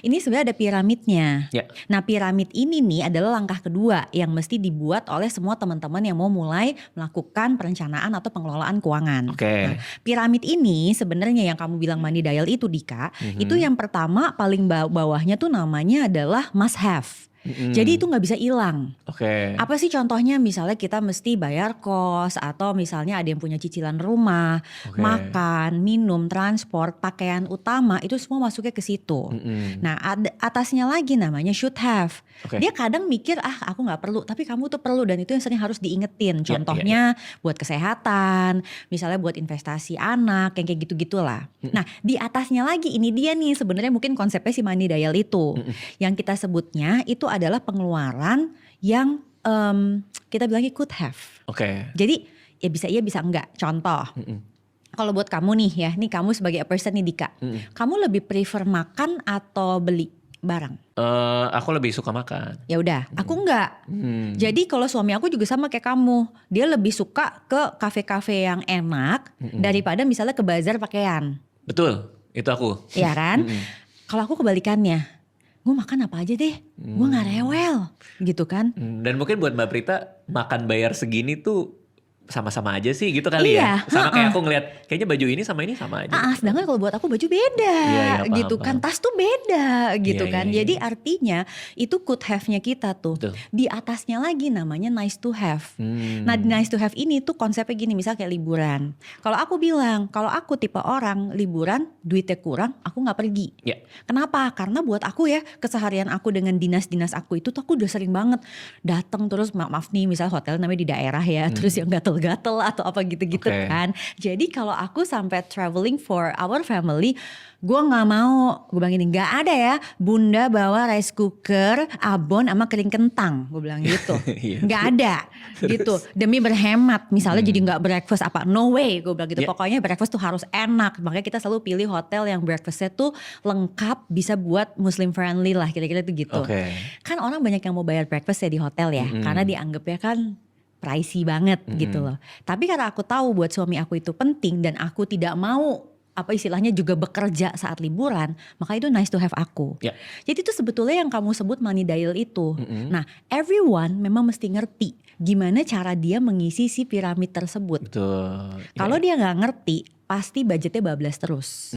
Ini sebenarnya ada piramidnya. Ya. Nah, piramid ini nih adalah langkah kedua yang mesti dibuat oleh semua teman-teman yang mau mulai melakukan perencanaan atau pengelolaan keuangan. Oke. Nah, piramid ini sebenarnya yang kamu bilang money dial itu Dika, itu yang pertama paling bawahnya tuh namanya adalah must have. Jadi itu nggak bisa hilang. Oke. Apa sih contohnya, misalnya kita mesti bayar kos, atau misalnya ada yang punya cicilan rumah, makan, minum, transport, pakaian utama, itu semua masuknya ke situ. Nah atasnya lagi namanya should have. Dia kadang mikir aku gak perlu, tapi kamu tuh perlu, dan itu yang sering harus diingetin. Contohnya buat kesehatan, misalnya buat investasi anak, yang kayak gitu-gitulah. Nah di atasnya lagi ini dia nih sebenarnya mungkin konsepnya si money dial itu. Yang kita sebutnya itu adalah pengeluaran yang kita bilangnya could have. Jadi ya bisa iya bisa enggak. Contoh, kalau buat kamu nih ya, nih kamu sebagai a person nih Dika, kamu lebih prefer makan atau beli barang? Aku lebih suka makan. Ya udah, aku enggak. Jadi kalau suami aku juga sama kayak kamu, dia lebih suka ke kafe-kafe yang enak daripada misalnya ke bazar pakaian. Betul, itu aku. Iya kan? Kalau aku kebalikannya, gue makan apa aja deh, gue gak rewel gitu kan. Dan mungkin buat Mbak Prita, makan bayar segini tuh sama-sama aja sih gitu kali ya. Sama kayak aku ngeliat, kayaknya baju ini sama aja. Sedangkan kalau buat aku baju beda gitu kan. Tas tuh beda gitu kan. Jadi artinya itu could have-nya kita tuh. Di atasnya lagi namanya nice to have. Nah nice to have ini tuh konsepnya gini, misalnya kayak liburan. Kalau aku bilang, kalau aku tipe orang liburan duitnya kurang, aku gak pergi. Kenapa? Karena buat aku ya, keseharian aku dengan dinas-dinas aku itu tuh aku udah sering banget datang terus, maaf nih misalnya hotel namanya di daerah ya, terus yang gatel atau apa gitu-gitu kan. Jadi kalau aku sampai traveling for our family, gue gak mau, gue bilang gini, gak ada ya bunda bawa rice cooker, abon sama kering kentang, gue bilang gitu. Gak ada gitu, demi berhemat misalnya jadi gak breakfast apa, no way gue bilang gitu. Pokoknya breakfast tuh harus enak, makanya kita selalu pilih hotel yang breakfastnya tuh lengkap, bisa buat muslim friendly lah, kira-kira tuh gitu. Kan orang banyak yang mau bayar breakfast ya di hotel ya, karena dianggapnya kan pricey banget gitu loh. Tapi karena aku tahu buat suami aku itu penting dan aku tidak mau apa istilahnya juga bekerja saat liburan, maka itu nice to have aku. Jadi itu sebetulnya yang kamu sebut money dial itu. Nah everyone memang mesti ngerti gimana cara dia mengisi si piramid tersebut. Kalau dia gak ngerti, pasti budgetnya bablas terus.